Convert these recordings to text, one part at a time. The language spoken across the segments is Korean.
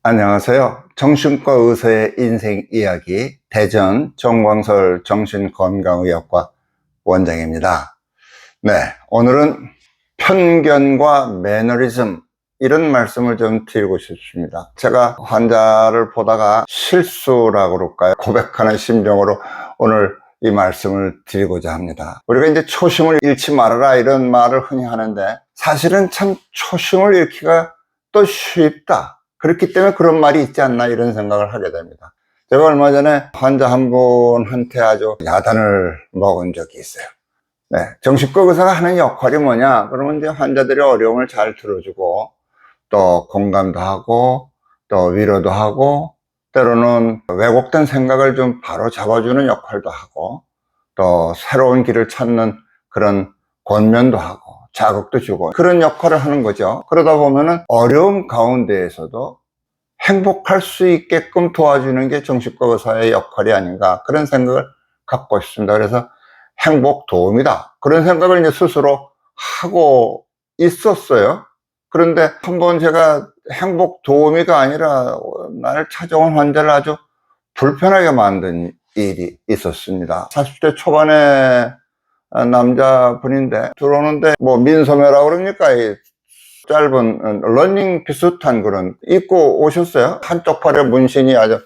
안녕하세요. 정신과 의사의 인생 이야기 대전 정광설 정신건강의학과 원장입니다. 네, 오늘은 편견과 매너리즘 이런 말씀을 좀 드리고 싶습니다. 제가 환자를 보다가 실수라고 그럴까요? 고백하는 심정으로 오늘 이 말씀을 드리고자 합니다. 우리가 이제 초심을 잃지 말아라 이런 말을 흔히 하는데 사실은 참 초심을 잃기가 또 쉽다. 그렇기 때문에 그런 말이 있지 않나 이런 생각을 하게 됩니다. 제가 얼마 전에 환자 한 분한테 아주 야단을 먹은 적이 있어요. 네, 정신과 의사가 하는 역할이 뭐냐? 그러면 이제 환자들의 어려움을 잘 들어주고 또 공감도 하고 또 위로도 하고 때로는 왜곡된 생각을 좀 바로 잡아주는 역할도 하고 또 새로운 길을 찾는 그런 권면도 하고 자극도 주고 그런 역할을 하는 거죠. 그러다 보면은 어려움 가운데에서도 행복할 수 있게끔 도와주는 게 정신과 의사의 역할이 아닌가 그런 생각을 갖고 있습니다. 그래서 행복 도움이다 그런 생각을 이제 스스로 하고 있었어요. 그런데 한번 제가 행복 도우미가 아니라 나를 찾아온 환자를 아주 불편하게 만든 일이 있었습니다. 40대 초반의 남자분인데 들어오는데 뭐 민소매라고 그럽니까? 이 짧은 러닝 비슷한 그런 입고 오셨어요. 한쪽 팔에 문신이 아주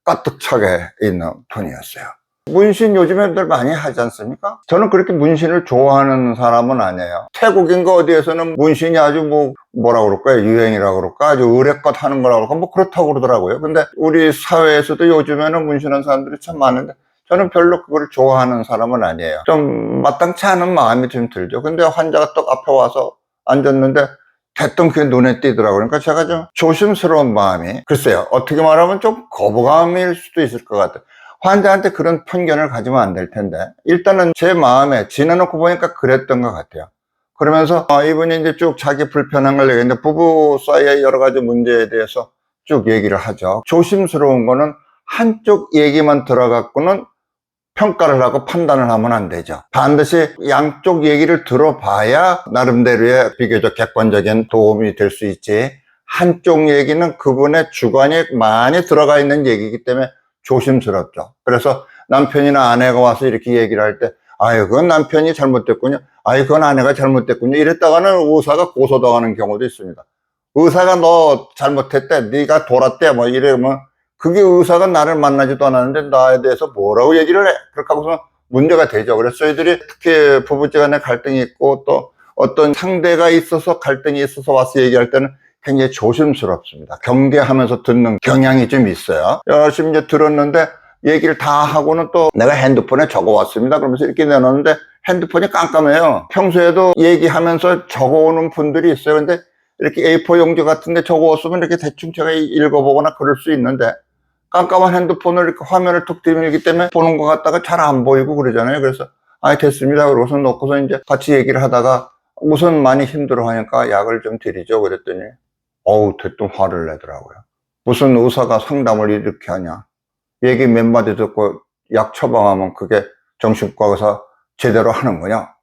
가득 차게 있는 분이었어요. 문신 요즘 애들 많이 하지 않습니까? 저는 그렇게 문신을 좋아하는 사람은 아니에요. 태국인가 어디에서는 문신이 아주 뭐라고 그럴까요? 유행이라고 그럴까? 아주 의례껏 하는 거라고 그럴까? 뭐 그렇다고 그러더라고요. 근데 우리 사회에서도 요즘에는 문신하는 사람들이 참 많은데 저는 별로 그걸 좋아하는 사람은 아니에요. 좀 마땅치 않은 마음이 좀 들죠. 근데 환자가 딱 앞에 와서 앉았는데 대뜸 그게 눈에 띄더라고요. 그러니까 제가 좀 조심스러운 마음이, 글쎄요, 어떻게 말하면 좀 거부감일 수도 있을 것 같아요. 환자한테 그런 편견을 가지면 안 될 텐데 일단은 제 마음에 지내놓고 보니까 그랬던 것 같아요. 그러면서 이분이 이제 쭉 자기 불편한 걸 얘기했는데 부부 사이의 여러 가지 문제에 대해서 쭉 얘기를 하죠. 조심스러운 거는 한쪽 얘기만 들어갖고는 평가를 하고 판단을 하면 안 되죠. 반드시 양쪽 얘기를 들어봐야 나름대로의 비교적 객관적인 도움이 될 수 있지, 한쪽 얘기는 그분의 주관이 많이 들어가 있는 얘기이기 때문에 조심스럽죠. 그래서 남편이나 아내가 와서 이렇게 얘기를 할 때 아유 그건 남편이 잘못됐군요, 아유 그건 아내가 잘못됐군요 이랬다가는 의사가 고소당하는 경우도 있습니다. 의사가 너 잘못했대, 네가 돌았대 뭐 이러면 그게 의사가 나를 만나지도 않았는데 나에 대해서 뭐라고 얘기를 해? 그렇게 하고서 문제가 되죠. 그래서 저희들이 특히 부부지간에 갈등이 있고 또 어떤 상대가 있어서 갈등이 있어서 와서 얘기할 때는 굉장히 조심스럽습니다. 경계하면서 듣는 경향이 좀 있어요. 열심히 이제 들었는데 얘기를 다 하고는 또 내가 핸드폰에 적어왔습니다 그러면서 이렇게 내놓는데 핸드폰이 깜깜해요. 평소에도 얘기하면서 적어오는 분들이 있어요. 근데 이렇게 A4 용지 같은데 적어왔으면 이렇게 대충 제가 읽어보거나 그럴 수 있는데 깜깜한 핸드폰을 이렇게 화면을 툭 들이밀기 때문에 보는 것 같다가 잘 안 보이고 그러잖아요. 그래서 아 됐습니다 그러고서 놓고서 이제 같이 얘기를 하다가 우선 많이 힘들어 하니까 약을 좀 드리죠 그랬더니 어우 대뜸 화를 내더라고요. 무슨 의사가 상담을 이렇게 하냐, 얘기 몇 마디 듣고 약 처방하면 그게 정신과 의사 제대로 하는 거냐.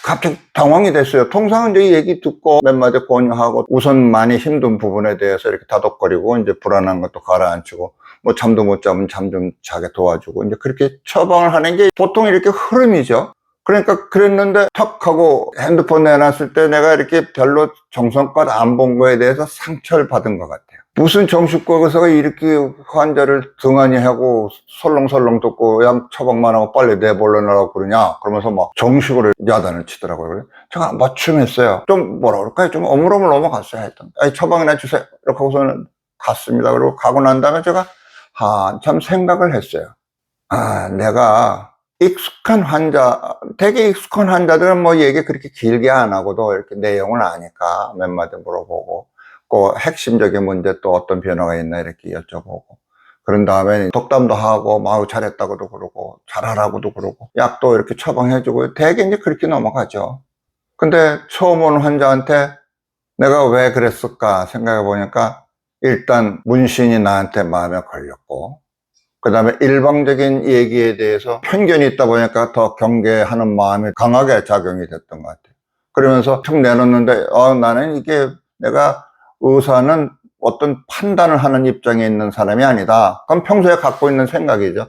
갑자기 당황이 됐어요. 통상은 이제 얘기 듣고 몇 마디 권유하고 우선 많이 힘든 부분에 대해서 이렇게 다독거리고 이제 불안한 것도 가라앉히고 뭐 잠도 못 자면 잠 좀 자게 도와주고 이제 그렇게 처방을 하는 게 보통 이렇게 흐름이죠. 그러니까 그랬는데 턱 하고 핸드폰 내놨을 때 내가 이렇게 별로 정성껏 안 본 거에 대해서 상처를 받은 것 같아요. 무슨 정신과 의사가 이렇게 환자를 등한히 하고 설렁설렁 듣고 약 처방만 하고 빨리 내보내라고 그러냐 그러면서 막 정식으로 야단을 치더라고요. 제가 맞춤했어요. 좀 뭐라 그럴까요? 좀 어물어물 넘어갔어요. 하여튼 처방이나 주세요 이렇게 하고서는 갔습니다. 그리고 가고 난 다음에 제가 한참 생각을 했어요. 내가 익숙한 환자, 되게 익숙한 환자들은 뭐 얘기 그렇게 길게 안 하고도 이렇게 내용을 아니까 몇 마디 물어보고 그 핵심적인 문제 또 어떤 변화가 있나 이렇게 여쭤보고 그런 다음에 덕담도 하고 막 잘했다고도 그러고 잘하라고도 그러고 약도 이렇게 처방해주고 되게 이제 그렇게 넘어가죠. 근데 처음 오는 환자한테 내가 왜 그랬을까 생각해 보니까 일단 문신이 나한테 마음에 걸렸고 그 다음에 일방적인 얘기에 대해서 편견이 있다 보니까 더 경계하는 마음이 강하게 작용이 됐던 것 같아요. 그러면서 툭 내놓는데 나는 이게 내가 의사는 어떤 판단을 하는 입장에 있는 사람이 아니다. 그건 평소에 갖고 있는 생각이죠.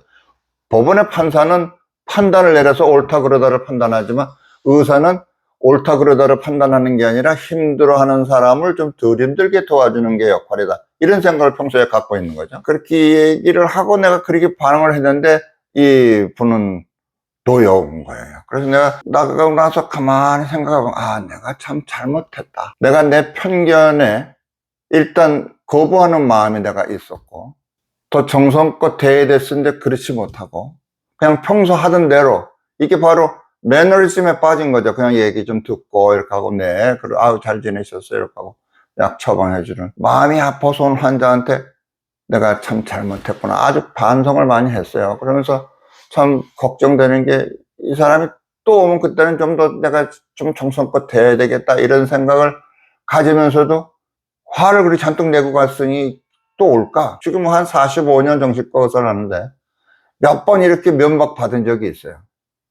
법원의 판사는 판단을 내려서 옳다 그러다를 판단하지만 의사는 옳다 그러다를 판단하는 게 아니라 힘들어하는 사람을 좀 덜 힘들게 도와주는 게 역할이다. 이런 생각을 평소에 갖고 있는 거죠. 그렇게 얘기를 하고 내가 그렇게 반응을 했는데 이 분은 노여운 거예요. 그래서 내가 나가고 나서 가만히 생각하고 내가 참 잘못했다. 내가 내 편견에 일단 거부하는 마음이 내가 있었고 더 정성껏 대해야 됐는데 그렇지 못하고 그냥 평소 하던 대로 이게 바로 매너리즘에 빠진 거죠. 그냥 얘기 좀 듣고 이렇게 하고 잘 지내셨어요 이렇게 하고 약 처방해주는 마음이 아파서 온 환자한테 내가 참 잘못했구나 아주 반성을 많이 했어요. 그러면서 참 걱정되는 게 이 사람이 또 오면 그때는 좀 더 내가 좀 정성껏 대해야 되겠다 이런 생각을 가지면서도 화를 그리 잔뜩 내고 갔으니 또 올까? 지금 한 45년 정신과 의사를 하는데 몇 번 이렇게 면박 받은 적이 있어요.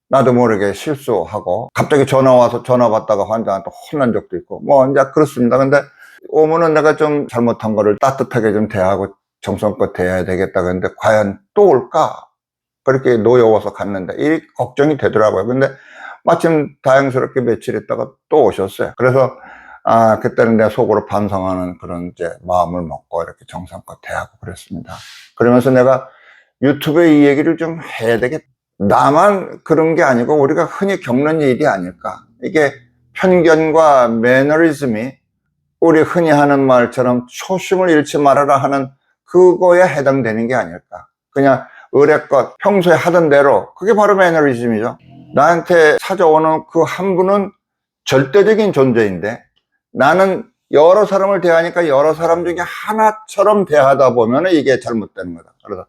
나도 모르게 실수하고 갑자기 전화 와서 전화 받다가 환자한테 혼난 적도 있고 뭐 이제 그렇습니다. 근데 오면은 내가 좀 잘못한 거를 따뜻하게 좀 대하고 정성껏 대해야 되겠다 그런데 과연 또 올까? 그렇게 노여워서 갔는데 이 걱정이 되더라고요. 근데 마침 다행스럽게 며칠 있다가 또 오셨어요. 그래서 그때는 내가 속으로 반성하는 그런 이제 마음을 먹고 이렇게 정성껏 대하고 그랬습니다. 그러면서 내가 유튜브에 이 얘기를 좀 해야 되겠다. 나만 그런 게 아니고 우리가 흔히 겪는 일이 아닐까. 이게 편견과 매너리즘이 우리 흔히 하는 말처럼 초심을 잃지 말아라 하는 그거에 해당되는 게 아닐까. 그냥 의례껏 평소에 하던 대로 그게 바로 매너리즘이죠. 나한테 찾아오는 그 한 분은 절대적인 존재인데 나는 여러 사람을 대하니까 여러 사람 중에 하나처럼 대하다 보면 이게 잘못되는 거다. 그래서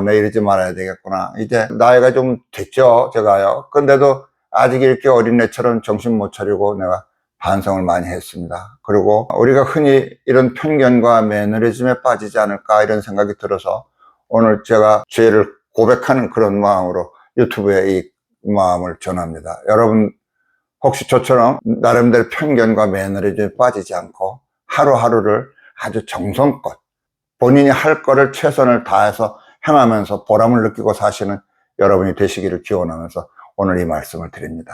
나 이러지 말아야 되겠구나. 이제 나이가 좀 됐죠 제가요. 근데도 아직 이렇게 어린애처럼 정신 못 차리고 내가 반성을 많이 했습니다. 그리고 우리가 흔히 이런 편견과 매너리즘에 빠지지 않을까 이런 생각이 들어서 오늘 제가 죄를 고백하는 그런 마음으로 유튜브에 이 마음을 전합니다. 여러분 혹시 저처럼 나름대로 편견과 매너리즘에 빠지지 않고 하루하루를 아주 정성껏 본인이 할 거를 최선을 다해서 행하면서 보람을 느끼고 사시는 여러분이 되시기를 기원하면서 오늘 이 말씀을 드립니다.